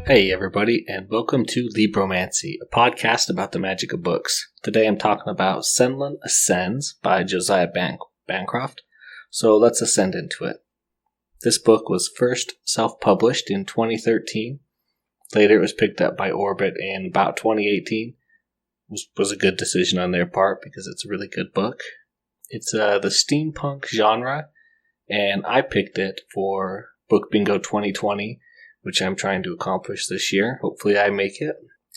Hey everybody, and welcome to Libromancy, a podcast about the magic of books. Today I'm talking about Senlin Ascends by Josiah Bancroft, so let's ascend into it. This book was first self-published in 2013. Later it was picked up by Orbit in about 2018. Was a good decision on their part because it's a really good book. It's the steampunk genre, and I picked it for Book Bingo 2020, which I'm trying to accomplish this year. Hopefully I make it.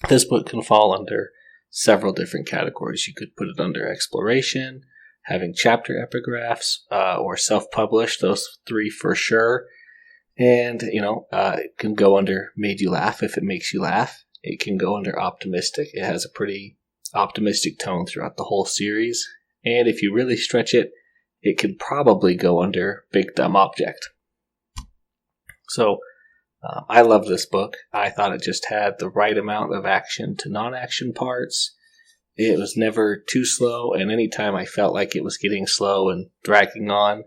This book can fall under several different categories. You could put it under exploration, having chapter epigraphs, or self-published, those three for sure. And, it can go under made you laugh if it makes you laugh. It can go under optimistic. It has a pretty optimistic tone throughout the whole series. And if you really stretch it, it could probably go under big dumb object. So, I love this book. I thought it just had the right amount of action to non-action parts. It was never too slow, and anytime I felt like it was getting slow and dragging on,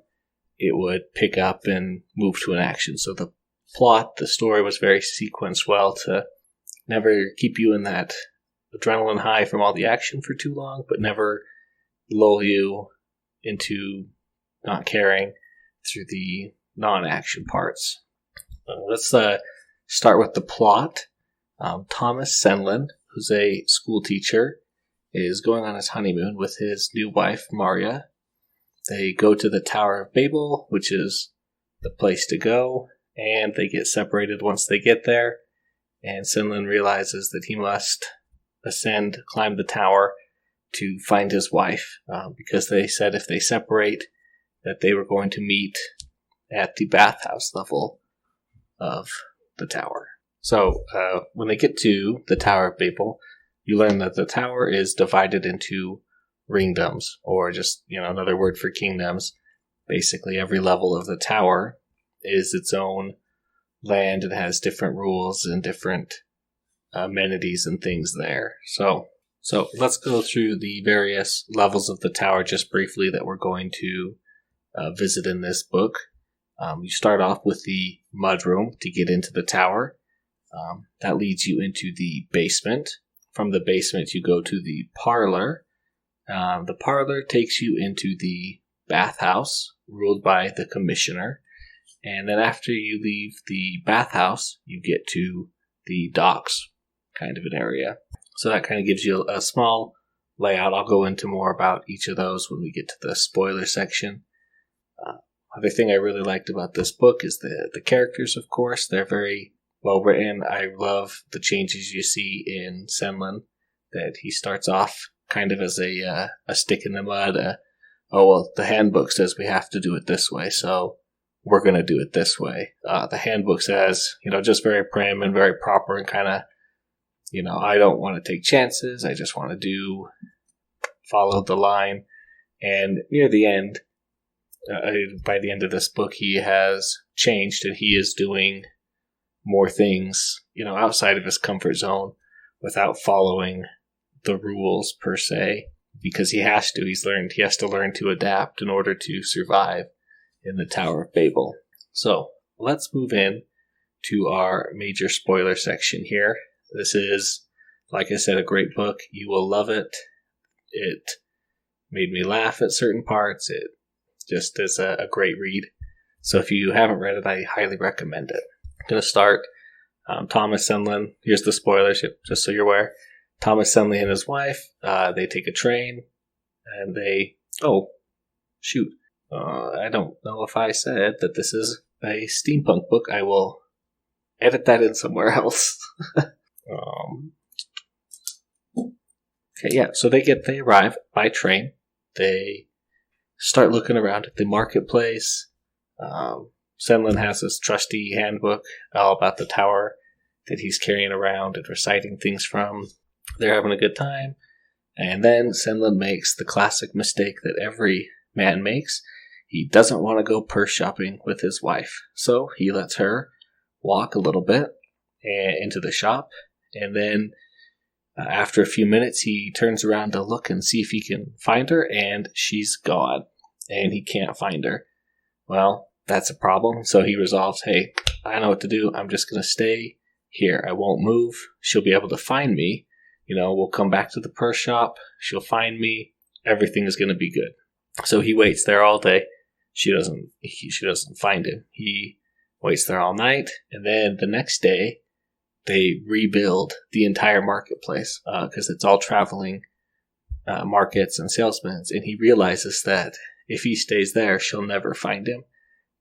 it would pick up and move to an action. So the plot, the story was very sequenced well to never keep you in that adrenaline high from all the action for too long, but never lull you into not caring through the non-action parts. Let's start with the plot. Thomas Senlin, who's a school teacher, is going on his honeymoon with his new wife, Maria. They go to the Tower of Babel, which is the place to go, and they get separated once they get there. And Senlin realizes that he must climb the tower to find his wife, because they said if they separate, that they were going to meet at the bathhouse level of the tower. So when they get to the Tower of Babel, you learn that the tower is divided into ringdoms, or just another word for kingdoms. Basically, every level of the tower is its own land and has different rules and different amenities and things there. So let's go through the various levels of the tower just briefly that we're going to visit in this book. You start off with the mudroom to get into the tower. That leads you into the basement. From the basement, you go to the parlor. The parlor takes you into the bathhouse, ruled by the commissioner. And then after you leave the bathhouse, you get to the docks, kind of an area. So that kind of gives you a small layout. I'll go into more about each of those when we get to the spoiler section. Other thing I really liked about this book is the characters, of course. They're very well written. I love the changes you see in Senlin, that he starts off kind of as a stick in the mud. The handbook says we have to do it this way, so we're going to do it this way. The handbook says, just very prim and very proper and kind of, I don't want to take chances. I just want to follow the line. And near the end, by the end of this book, he has changed and he is doing more things, outside of his comfort zone without following the rules per se, because he has to. He has to learn to adapt in order to survive in the Tower of Babel. So let's move in to our major spoiler section here. This is, like I said, a great book. You will love it. It made me laugh at certain parts. It just is a great read. So if you haven't read it, I highly recommend it. I'm going to start. Thomas Senlin, here's the spoilers, just so you're aware. Thomas Senlin and his wife, they take a train, and I don't know if I said that this is a steampunk book. I will edit that in somewhere else. So they arrive by train. They start looking around at the marketplace. Senlin has this trusty handbook all about the tower that he's carrying around and reciting things from. They're having a good time. And then Senlin makes the classic mistake that every man makes. He doesn't want to go purse shopping with his wife. So he lets her walk a little bit into the shop. And then after a few minutes, he turns around to look and see if he can find her. And she's gone. And he can't find her. Well, that's a problem. So he resolves, hey, I know what to do. I'm just going to stay here, I won't move. She'll be able to find me. We'll come back to the purse shop. She'll find me. Everything is going to be good. So he waits there all day. She doesn't find him. He waits there all night. And then the next day, they rebuild the entire marketplace because it's all traveling markets and salesmen. And he realizes that if he stays there, she'll never find him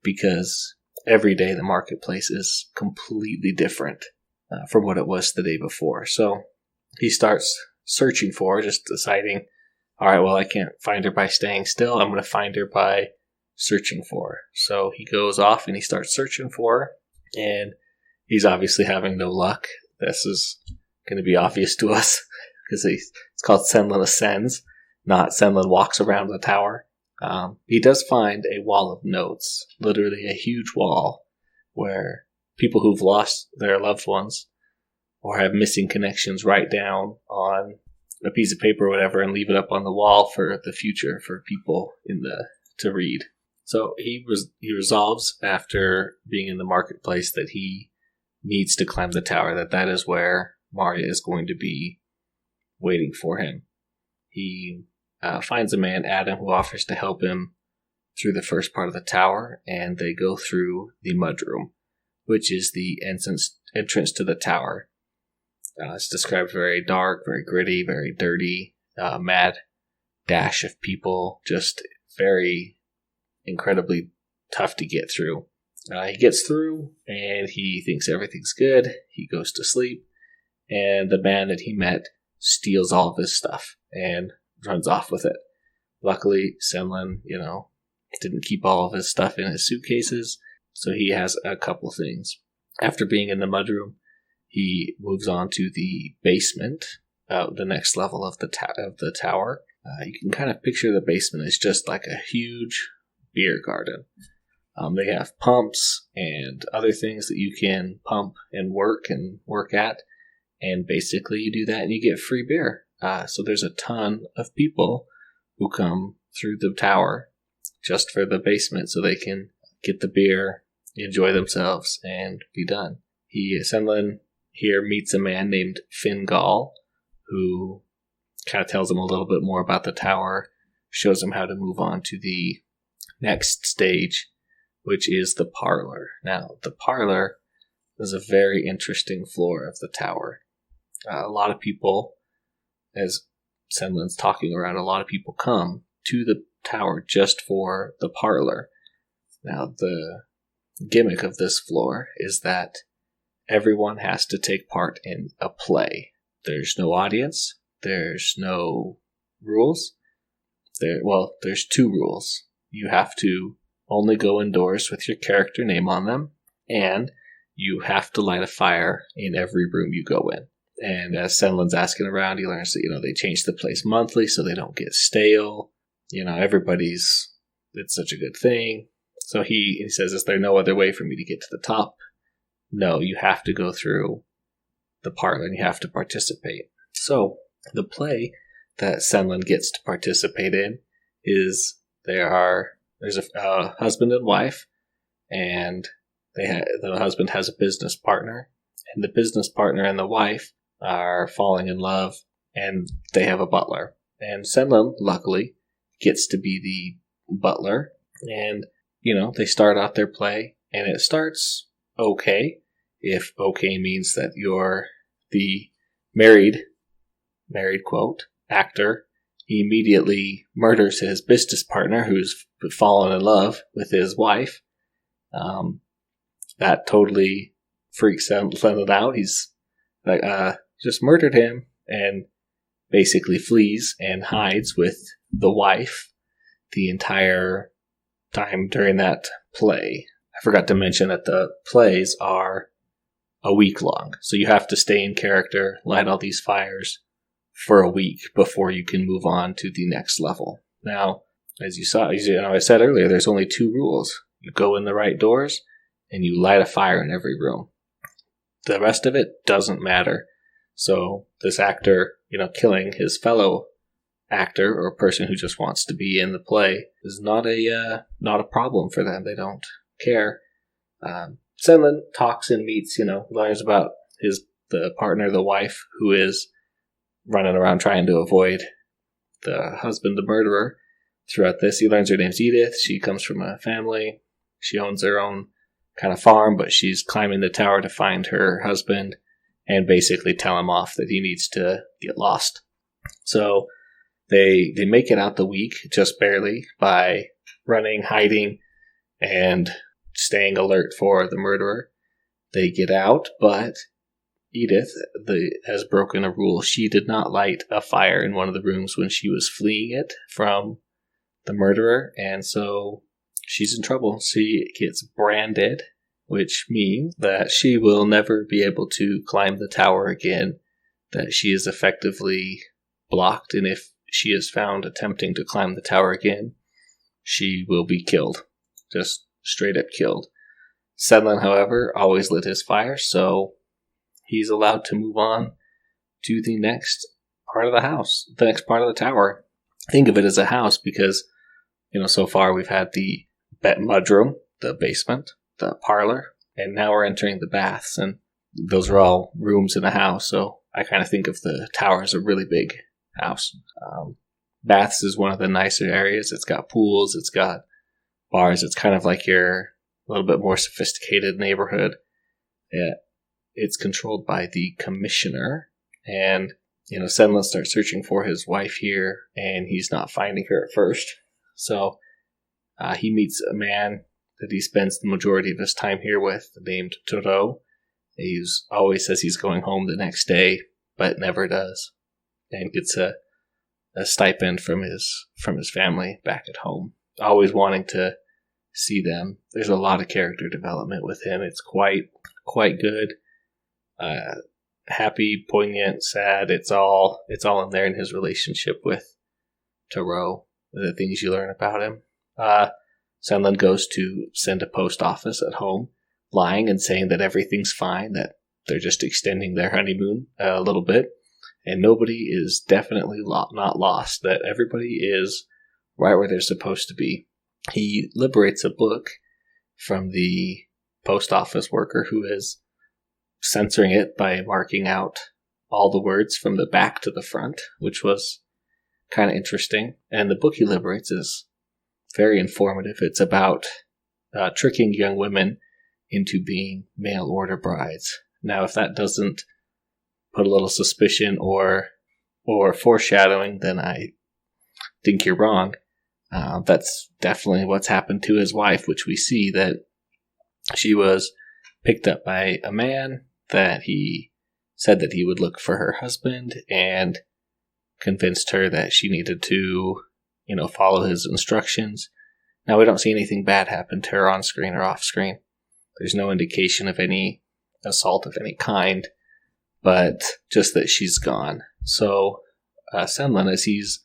because every day the marketplace is completely different from what it was the day before. So he starts searching for her, just deciding, all right, well, I can't find her by staying still. I'm going to find her by searching for her. So he goes off and he starts searching for her, and he's obviously having no luck. This is going to be obvious to us because it's called Senlin Ascends, not Senlin Walks Around the Tower. He does find a wall of notes, literally a huge wall where people who've lost their loved ones or have missing connections write down on a piece of paper or whatever and leave it up on the wall for the future for people to read. So he resolves after being in the marketplace that he needs to climb the tower, that is where Marya is going to be waiting for him. He finds a man, Adam, who offers to help him through the first part of the tower, and they go through the mudroom, which is the entrance to the tower. It's described very dark, very gritty, very dirty, mad dash of people, just very incredibly tough to get through. He gets through, and he thinks everything's good. He goes to sleep, and the man that he met steals all of his stuff and runs off with it. Luckily, Senlin, didn't keep all of his stuff in his suitcases, so he has a couple things. After being in the mudroom, he moves on to the basement, the next level of the tower. You can kind of picture the basement as just like a huge beer garden. They have pumps and other things that you can pump and work at. And basically you do that and you get free beer. So there's a ton of people who come through the tower just for the basement so they can get the beer, enjoy themselves, and be done. Senlin here meets a man named Fingal, who kind of tells him a little bit more about the tower, shows him how to move on to the next stage, which is the parlor. Now, the parlor is a very interesting floor of the tower. A lot of people, as Senlin's talking around, a lot of people come to the tower just for the parlor. Now, the gimmick of this floor is that everyone has to take part in a play. There's no audience. There's no rules. There's two rules. You have to only go indoors with your character name on them, and you have to light a fire in every room you go in. And as Senlin's asking around, he learns that, they change the place monthly so they don't get stale. It's such a good thing. So he says, is there no other way for me to get to the top? No, you have to go through the parlor and you have to participate. So the play that Senlin gets to participate in is there's a husband and wife, and the husband has a business partner, and the business partner and the wife are falling in love, and they have a butler. And Senlin, luckily, gets to be the butler, and, they start out their play, and it starts okay, if okay means that you're the married quote, actor. He immediately murders his business partner who's fallen in love with his wife. That totally freaks Senlin out. He's like, just murdered him, and basically flees and hides with the wife the entire time during that play. I forgot to mention that the plays are a week long, so you have to stay in character, light all these fires for a week before you can move on to the next level. Now, as I said earlier, there's only two rules. You go in the right doors, and you light a fire in every room. The rest of it doesn't matter. So this actor, killing his fellow actor or person who just wants to be in the play is not a problem for them. They don't care. Senlin talks and meets, learns about the partner, the wife, who is running around trying to avoid the husband, the murderer. Throughout this, he learns her name's Edith. She comes from a family. She owns her own kind of farm, but she's climbing the tower to find her husband and basically tell him off that he needs to get lost. So they make it out the week just barely by running, hiding, and staying alert for the murderer. They get out, but Edith has broken a rule. She did not light a fire in one of the rooms when she was fleeing it from the murderer, and so she's in trouble. She gets branded, which means that she will never be able to climb the tower again, that she is effectively blocked, and if she is found attempting to climb the tower again, she will be killed. Just straight up killed. Senlin, however, always lit his fire, so he's allowed to move on to the next part of the house, the next part of the tower. Think of it as a house because, so far we've had the mudroom, the basement, the parlor, and now we're entering the baths, and those are all rooms in a house, so I kind of think of the tower as a really big house. Baths is one of the nicer areas. It's got pools, it's got bars, it's kind of like your a little bit more sophisticated neighborhood. It's controlled by the commissioner, and Senlin starts searching for his wife here, and he's not finding her at first. So he meets a man that he spends the majority of his time here with, named Toro. He always says he's going home the next day, but never does, and gets a stipend from his family back at home. Always wanting to see them. There's a lot of character development with him. It's quite good. Happy, poignant, sad. It's all in there in his relationship with Toro. The things you learn about him. Senlin goes to send a post office at home, lying and saying that everything's fine, that they're just extending their honeymoon a little bit, and nobody is definitely not lost, that everybody is right where they're supposed to be. He liberates a book from the post office worker who is censoring it by marking out all the words from the back to the front, which was kind of interesting. And the book he liberates is very informative. It's about tricking young women into being mail order brides. Now, if that doesn't put a little suspicion or foreshadowing, then I think you're wrong. That's definitely what's happened to his wife, which we see that she was picked up by a man that he said that he would look for her husband and convinced her that she needed to, follow his instructions. Now, we don't see anything bad happen to her on screen or off screen. There's no indication of any assault of any kind, but just that she's gone. So, Senlin, as he's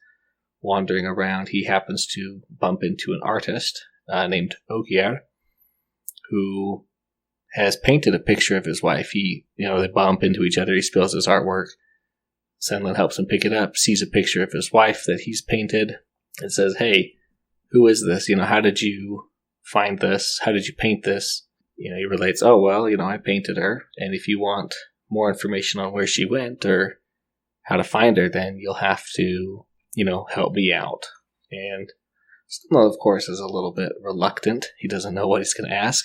wandering around, he happens to bump into an artist named Ogier, who has painted a picture of his wife. They bump into each other, he spills his artwork. Senlin helps him pick it up, sees a picture of his wife that he's painted, and says, "Hey, who is this? How did you find this? How did you paint this?" He relates, "Oh, well, I painted her, and if you want more information on where she went or how to find her, then you'll have to, help me out." And Senlin, of course, is a little bit reluctant. He doesn't know what he's going to ask.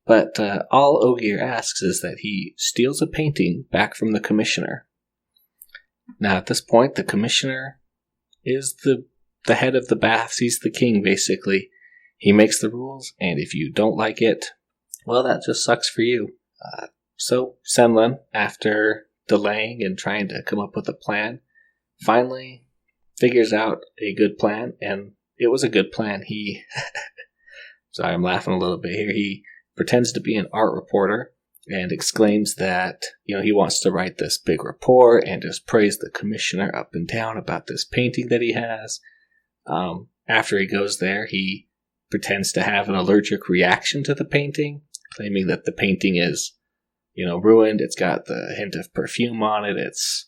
But all Ogier asks is that he steals a painting back from the commissioner. Now, at this point, the commissioner is the head of the baths. He's the king, basically. He makes the rules, and if you don't like it, well, that just sucks for you. So Senlin, after delaying and trying to come up with a plan, finally figures out a good plan, and it was a good plan. Sorry, I'm laughing a little bit here. He pretends to be an art reporter and exclaims that, he wants to write this big report and just praise the commissioner up and down about this painting that he has. After he goes there, he pretends to have an allergic reaction to the painting, claiming that the painting is, ruined. It's got the hint of perfume on it. It's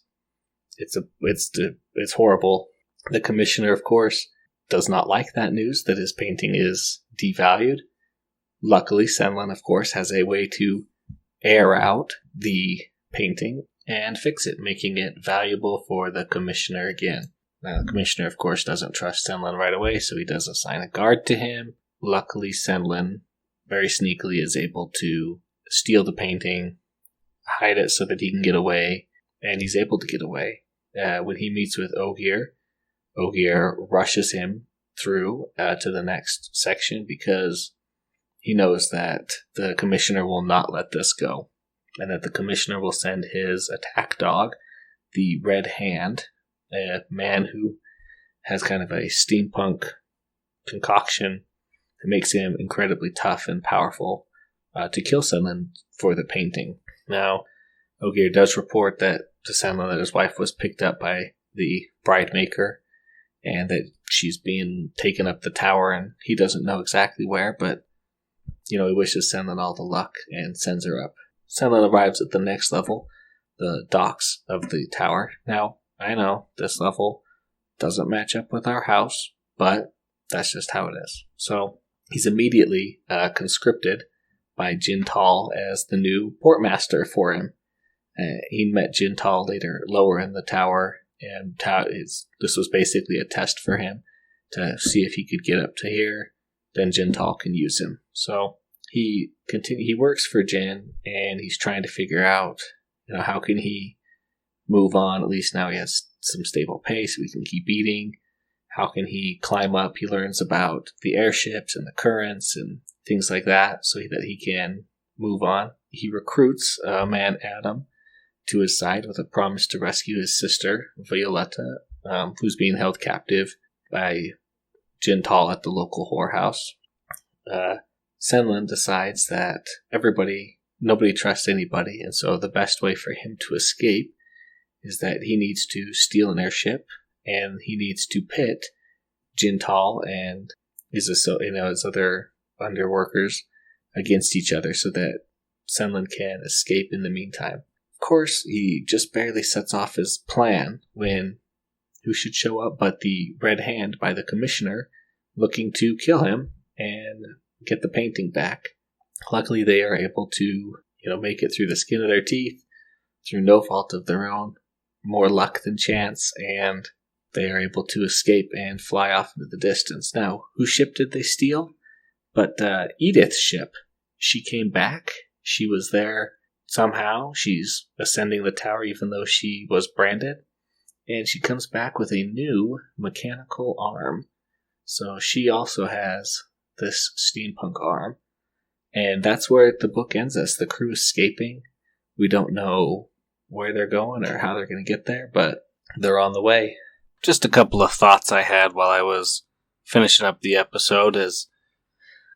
horrible. The commissioner, of course, does not like that news that his painting is devalued. Luckily, Senlin, of course, has a way to air out the painting and fix it, making it valuable for the commissioner again. Now, the commissioner, of course, doesn't trust Senlin right away, so he does assign a guard to him. Luckily, Senlin, very sneakily, is able to steal the painting, hide it so that he can get away, and he's able to get away. When he meets with Ogier, Ogier rushes him through to the next section because he knows that the commissioner will not let this go, and that the commissioner will send his attack dog, the Red Hand, a man who has kind of a steampunk concoction that makes him incredibly tough and powerful to kill Senlin for the painting. Now, Ogier does report that to Senlin that his wife was picked up by the bride maker and that she's being taken up the tower, and he doesn't know exactly where, but he wishes Senlin all the luck and sends her up. Senlin arrives at the next level, the docks of the tower. Now, I know this level doesn't match up with our house, but that's just how it is. So he's immediately conscripted by Jintal as the new portmaster for him. He met Jintal later lower in the tower, and this was basically a test for him to see if he could get up to here. Then Jintal can use him. So he works for Jin, and he's trying to figure out, how can he move on. At least now he has some stable pay so he can keep eating. How can he climb up? He learns about the airships and the currents and things like that so that he can move on. He recruits a man, Adam, to his side with a promise to rescue his sister, Violetta, who's being held captive by Jintal at the local whorehouse. Senlin decides that nobody trusts anybody, and so the best way for him to escape is that he needs to steal an airship, and he needs to pit Jintal and his other underworkers against each other so that Senlin can escape in the meantime. Of course, he just barely sets off his plan when who should show up but the Red Hand by the commissioner, looking to kill him and get the painting back. Luckily, they are able to, make it through the skin of their teeth, through no fault of their own, more luck than chance, and they are able to escape and fly off into the distance. Now, whose ship did they steal? But Edith's ship. She came back. She was there somehow. She's ascending the tower even though she was branded. And she comes back with a new mechanical arm. So she also has this steampunk arm. And that's where the book ends us. The crew escaping. We don't know where they're going or how they're going to get there, but they're on the way. Just a couple of thoughts I had while I was finishing up the episode is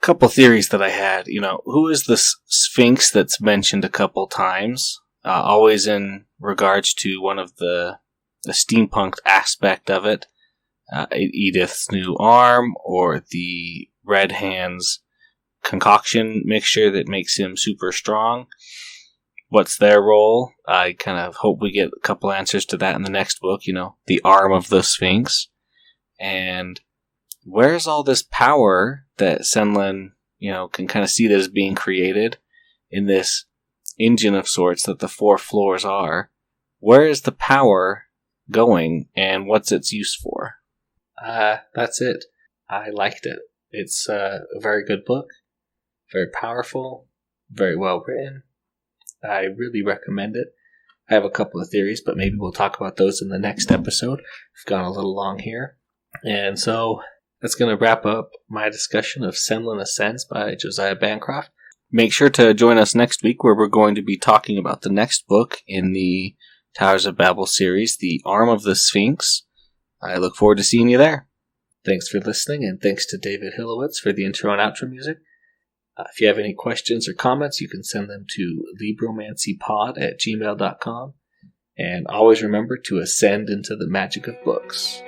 a couple theories that I had. Who is this Sphinx that's mentioned a couple times? Always in regards to one of the steampunk aspect of it. Edith's new arm or the Red Hand's concoction mixture that makes him super strong. What's their role? I kind of hope we get a couple answers to that in the next book, the arm of the Sphinx. And where's all this power that Senlin, can kind of see that as being created in this engine of sorts that the four floors are? Where is the power going and what's its use for? That's it. I liked it. It's a very good book. Very powerful. Very well written. I really recommend it. I have a couple of theories, but maybe we'll talk about those in the next episode. We've gone a little long here. And so that's going to wrap up my discussion of Senlin Ascends by Josiah Bancroft. Make sure to join us next week where we're going to be talking about the next book in the Towers of Babel series, The Arm of the Sphinx. I look forward to seeing you there. Thanks for listening, and thanks to David Hilowitz for the intro and outro music. If you have any questions or comments, you can send them to libromancypod@gmail.com. And always remember to ascend into the magic of books.